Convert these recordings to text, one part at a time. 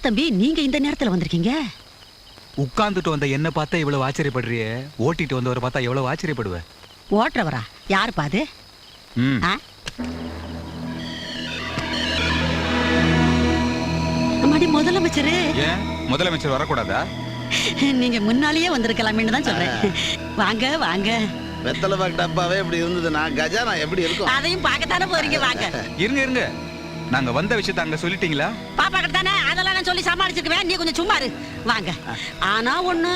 தம்பி, நீங்க இந்த நேரத்துல வந்திருக்கீங்க? உட்கார்ந்துட்டு வந்த என்ன பார்த்தா இவ்வளவு ஆச்சரியப்படுறியே, ஓட்டிட்டு வந்தவரை பார்த்தா எவ்வளவு ஆச்சரியப்படுவ? ஓட்டுறவரா? யாரு பாது? அம்மாடி முதலமைச்சரு. ஏன் முதலமைச்சர் வரக்கூடாதா? நீங்க முன்னாலேயே வந்திருக்கலாமேன்னு தான் சொல்றேன். வாங்க வாங்க. வெத்தலை பாக்கு டப்பாவே இப்படி இருந்ததுன்னா கஜானா எப்படி இருக்கும்? அதையும் பார்க்கத்தானே போறீங்க. வாங்க. இருங்க இருங்க, நாங்க வந்த விஷயத்தை அங்க சொல்லிட்டீங்களா? பாப்பா கிட்ட அதெல்லாம் நான் சொல்லி சமாளிச்சிருக்கேன். நீ கொஞ்சம் சும்மா இரு. வாங்க. ஆனா ஒண்ணு,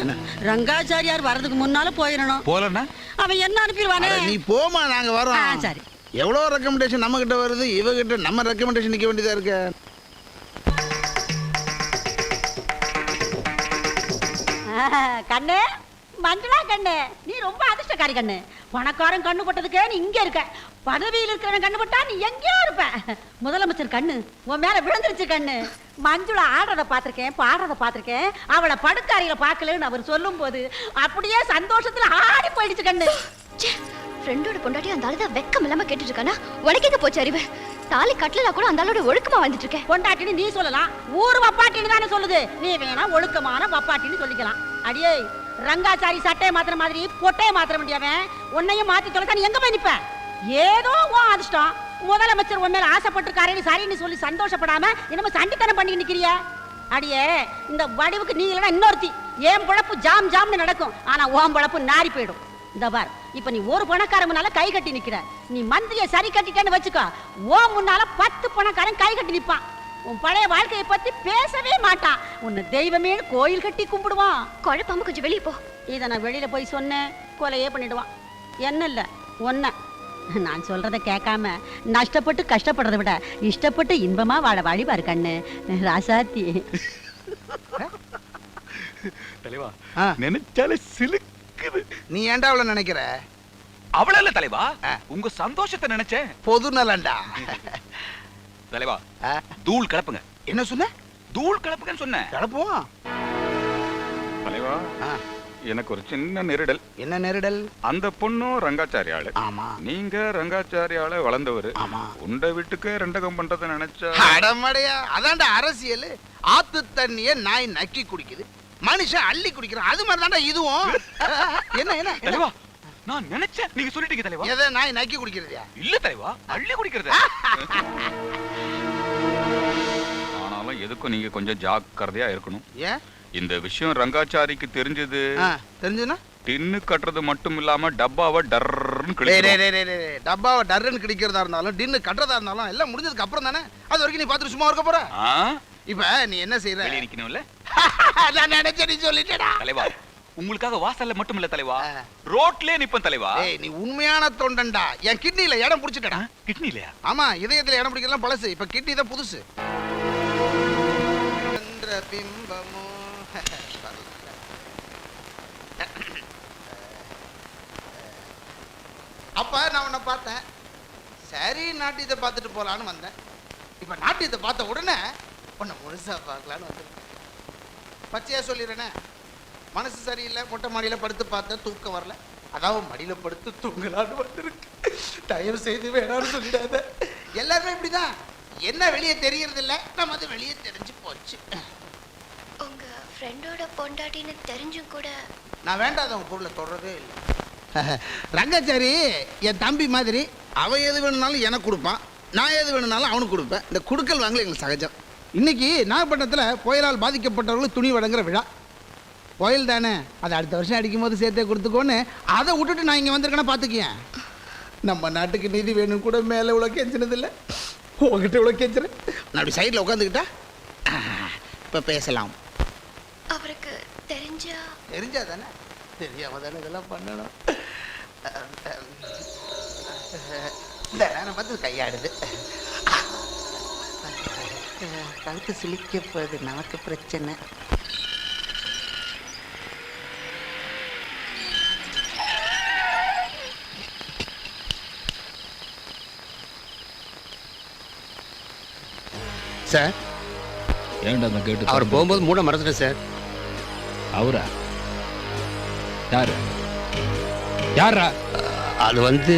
ரங்காச்சாரியார் வர்றதுக்கு முன்னால போயிடணும். போலன்னா அவன் என்ன அனுப்பிடுவானே. நீ போமா, நாங்க வரோம். சரி. எவ்வளவு ரெக்கமெண்டேஷன் நம்ம கிட்ட வருது, இவகிட்ட நம்ம ரெக்கமெண்டேஷன் நிக்க வேண்டியதா இருக்கு. கண்ணு, மஞ்சளா கண்ணு, நீ ரொம்ப அதிர்ஷ்டக்காரி கண்ணு. பணக்காரன் கண்ணு போட்டதுக்கு நீ இங்க இருக்க, பதவியில் இருக்கிறவன் கண்ணு போட்டா நீ எங்கேயோ இருப்ப. முதலமைச்சர் கண்ணு உன் மேல விழுந்துருச்சு கண்ணு. மஞ்சுளா ஆடுறத பாத்திருக்கேன், பாடுறத பாத்திருக்கேன். அவளை படுக்காரியில பாக்கலன்னு அவர் சொல்லும் போது அப்படியே சந்தோஷத்துல ஆடி போயிடுச்சு கண்ணு. ஃப்ரெண்டோட பொண்டாட்டி அந்த ஆளுதான் வெக்கம் இல்லாம கேட்டுட்டு இருக்கானா? உனக்கு எங்க போச்சு அறிவு? தாலி கட்டலனா கூட அந்த ஆளோட ஒழுக்கமா வந்துட்டு இருக்கேன். பொண்டாட்டின்னு நீ சொல்லலாம், ஊர் வப்பாட்டின்னு தானே சொல்லுது. நீ வேணா ஒழுக்கமான வப்பாட்டின்னு சொல்லிக்கலாம். அடியே, ரங்காச்சாரி சட்டையை மாத்திர மாதிரி பொட்டையை மாத்திர முடியாவன் உன்னையும் மாத்தி தொலைச்சா நீ எங்க போய் நிப்ப? ஏதோ உன் அதிர்ஷ்டம். முதலமைச்சர் உன் மேல ஆசைப்பட்டிருக்காரேன்னு சரின்னு சொல்லி சந்தோஷப்படாம என்னமோ சண்டித்தனம் பண்ணி நிக்கிறிய. அடியே, இந்த வடிவுக்கு நீ இல்லைன்னா இன்னொருத்தி. ஏன் பொழப்பு ஜாம் ஜாம்னு நடக்கும், ஆனா உன் பொழப்பு நாரி போயிடும். இந்த பார், இப்ப நீ ஒரு பணக்காரன் முன்னால கை கட்டி நிக்கிற. நீ மந்திரிய சரி கட்டிட்டேன்னு வச்சுக்கோ, ஓ முன்னால 10 பணக்காரன் கை கட்டி நிப்பான். உன் பழைய வாழ்க்கையை பத்தி பேசவே மாட்டான். உன்னை தெய்வமே கோயில் கட்டி கும்பிடுவான். குழப்பாம கொஞ்சம் வெளியே போ. இதை நான் வெளியில போய் சொன்னேன், கொலையே பண்ணிடுவான். என்ன இல்ல ஒன்ன நான் சொல்றத கேட்காம நஷ்டப்பட்டு கஷ்டப்படுறதை விட இஷ்டப்பட்டு இன்பமா வாழ வழிபாரு கண்ணு. ராசாத்தி தலைவா, நினைச்சாலே சிலுக்குது. நீ ஏன்டா அவளை நினைக்கிற? அவள இல்ல தலைவா, உங்க சந்தோஷத்தை நினைச்சேன். பொது நலன்டா. தலைவா, தூள் கலப்புங்க. என்ன சொன்ன? தூள் கலப்புங்கன்னு சொன்னேன். கலப்புவோம். தலைவா, எனக்கு ஒரு சின்ன நெருடல். என்ன நெருடல்? அந்த பொண்ணும் ரங்காச்சாரியாளு. ஆமா. நீங்க ரங்காச்சாரியால வளர்ந்தவரு. ஆமா. உண்ட வீட்டுக்கு ரெண்டகம் பண்றத நினைச்சா அடமடையா, அதான்டா அரசியல். ஆத்து தண்ணிய நாய் நக்கி குடிக்குது, மனுஷன் அள்ளி குடிக்கிறான். அது மாதிரி தான்டா இதுவும். என்ன என்ன தலைவா, நான் நினைச்சேன் நீங்க சொல்லிட்டீங்க தலைவா. எதை நாய் நக்கி குடிக்கிறதா? இல்ல தலைவா, அள்ளி குடிக்கிறது. ஆனாலும் எதுக்கும் நீங்க கொஞ்சம் ஜாக்கிரதையா இருக்கணும். ஏன்? இந்த விஷயம் ரங்காச்சாரிக்கு தெரிஞ்சது, தெரிஞ்சுனா டின்னு கட்டுறது மட்டும் இல்லாம டப்பாவை டர்ன்னு கிழிக்கிறதா? டப்பாவை டர்ன்னு கிழிக்கிறதா இருந்தாலும் டின்னு கட்டுறதா இருந்தாலும் எல்லாம் முடிஞ்சதுக்கு அப்புறம் தானே. அது வரைக்கும் நீ பார்த்துட்டு சும்மா இருக்க போற. இப்ப நீ என்ன செய்யற? வெளிய நிக்கணும்ல. நான் நினைச்சேன் நீ சொல்லிட்டேடா. தலைவா, உங்களுக்காக வாசல்ல மட்டும் இல்ல தலைவா, ரோட்லயே நிப்பேன் தலைவா. நீ உண்மையான தொண்டன்டா. என் கிட்னில இடம் பிடிச்சிட்டடா. கிட்னி இல்லையா? ஆமா, இதயத்துல இடம் பிடிக்கலாம் பழசு, இப்ப கிட்னி தான் புதுசு. பிம்பமோ அப்ப நான் உன்னை பார்த்தேன், சரி நாட்டியத்தை பார்த்துட்டு போலான்னு வந்தேன். இப்ப நாட்டியத்தை பார்த்த உடனே உன்னை முழுசா பார்க்கலான்னு வந்திருக்கேன். பச்சையா சொல்லிடுறேனே, மனசு சரியில்லை, மொட்டை மாடியில படுத்து பார்த்தேன், தூக்கம் வரல, அதாவது மடியில படுத்து தூங்கலான்னு வந்திருக்கு. தயவு செய்து வேணான்னு சொல்லிடாத. எல்லாருமே இப்படிதான். என்ன வெளியே தெரியறது இல்லை, நம்ம அது வெளியே தெரிஞ்சு போச்சு. உங்க ஃப்ரெண்டோட பொண்டாட்டின்னு தெரிஞ்சும் கூட நான் வேண்டாத பொருளை தொடரவே இல்லை. ரங்காச்சாரி என் தம்பி மாதிரி. அவன் எது வேணும்னாலும் எனக்கு கொடுப்பான், நான் எது வேணும்னாலும் அவனுக்கு கொடுப்பேன். இந்த குடுக்கல் வாங்கல எங்களுக்கு சகஜம். இன்னைக்கு நாகப்பட்டினத்தில் புயலால் பாதிக்கப்பட்டவர்களுக்கு துணி வழங்குற விழா. புயல் தானே, அதை அடுத்த வருஷம் அடிக்கும் போது சேர்த்தே கொடுத்துக்கோன்னு அதை விட்டுட்டு நான் இங்கே வந்திருக்கேன்னா பார்த்துக்கேன். நம்ம நாட்டுக்கு நிதி வேணும் கூட மேலே இவ்வளோ கெஞ்சினதில்லை, உங்ககிட்ட இவ்வளோ கெஞ்சுறேன். நான் அப்படி சைடில் உட்காந்துக்கிட்டா இப்போ பேசலாம். அவருக்கு தெரிஞ்சா தானே, தெரியாம தானே இதெல்லாம் பண்ணணும். இந்த நேரம் பார்த்து கையாடுது, கழுத்து சிலிக்க போகுது, நமக்கு பிரச்சனை. சார், ஏன்டா அந்த கேட்டு? அவர் போகும்போது மூட மறந்துட்டேன் சார். அவரா? யாரு? யாரா? அது வந்து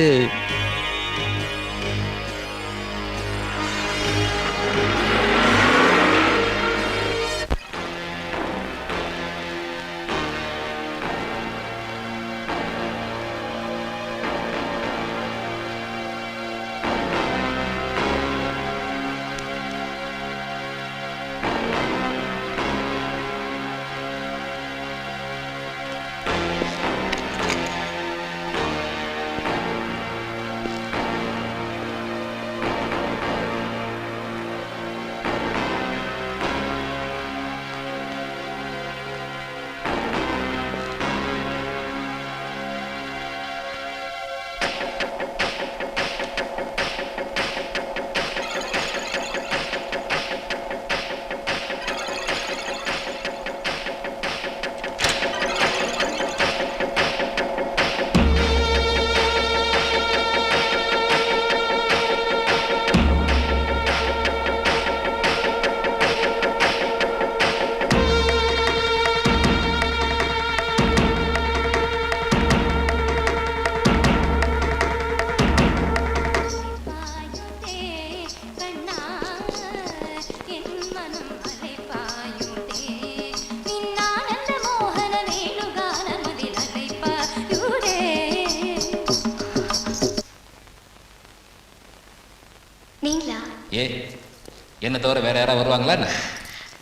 தவிர வேற யாராவது வருவாங்களா என்ன?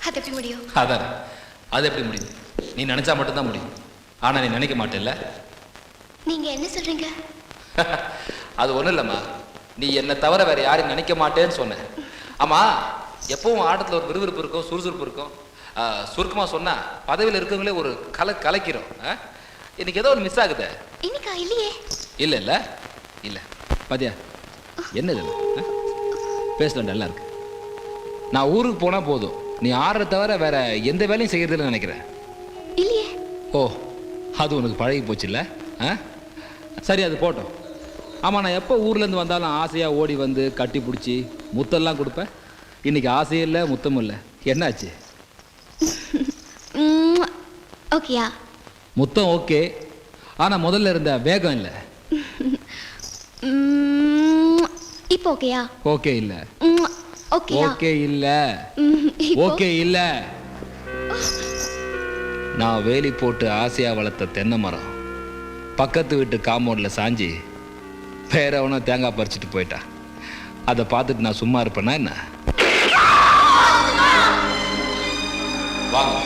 அது எப்படி முடியும்? அதான் அது எப்படி முடியும்? நீ நினைச்சா மட்டும்தான் முடியும். ஆனா நீ நினைக்க மாட்டேல்ல. நீங்க என்ன சொல்றீங்க? அது ஒண்ணும் இல்லம்மா, நீ என்னை தவிர வேற யாரையும் நினைக்க மாட்டேன்னு சொன்ன. ஆமா, எப்பவும் ஆட்டத்துல ஒரு விறுவிறுப்பு இருக்கும், சுறுசுறுப்பு இருக்கும். சுருக்கமா சொன்னா பதவியில் இருக்கவங்களே ஒரு கலைக்கிறோம். இன்னைக்கு ஏதோ ஒரு மிஸ் ஆகுது. இன்னைக்கா? இல்லையே. இல்ல இல்ல இல்ல பாத்தியா என்ன இது? பேசலாம் நல்லா இருக்கு. நான் ஊருக்கு போனா போதும், நீ ஆடுற தவிர வேற எந்த வேலையும் செய்யறதில்ல நினைக்கிறேன். இல்லையே. ஓ, அது உனக்கு பழகி போச்சு இல்ல? சரி, அது போட்டோம். ஆமா, நான் எப்போ ஊர்ல இருந்து வந்தாலும் ஆசையா ஓடி வந்து கட்டி பிடிச்சி முத்தெல்லாம் கொடுப்பேன். இன்னைக்கு ஆசையும் இல்லை, முத்தமும் இல்லை. என்னாச்சு? ஓகேயா? முத்தம் ஓகே, ஆனா முதல்ல இருந்த வேகம் இல்லை. இப்போ ஓகேயா? ஓகே இல்ல. ஓகேயா? ஓகே இல்ல. ஓகே இல்ல. நான் வேலி போட்டு ஆசையா வளர்த்த தென்னை மரம் பக்கத்து வீட்டு காம்பவுண்ட்ல சாஞ்சி வேற எவனோ தேங்காய் பறிச்சுட்டு போயிட்டான். அதை பார்த்துட்டு நான் சும்மா இருப்பேனா என்ன? வாங்க,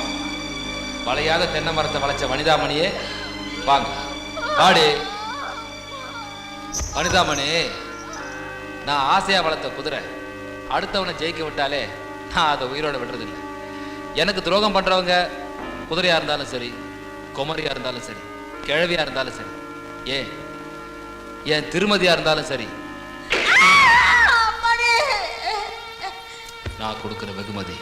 வளையாத தென்னை மரத்தை வளைச்ச வனிதாமணியே வாங்க. வாடி வனிதாமணி. நான் ஆசையா வளர்த்த குதிரை அடுத்தவனை ஜெயிக்க விட்டாலே நான் அதை உயிரோட விடுறதில்லை. எனக்கு துரோகம் பண்றவங்க குதிரையா இருந்தாலும் சரி, குமரியா இருந்தாலும் சரி, கிழவியா இருந்தாலும் சரி, ஏன் திருமதியா இருந்தாலும் சரி, நான் கொடுக்கிற வெகுமதி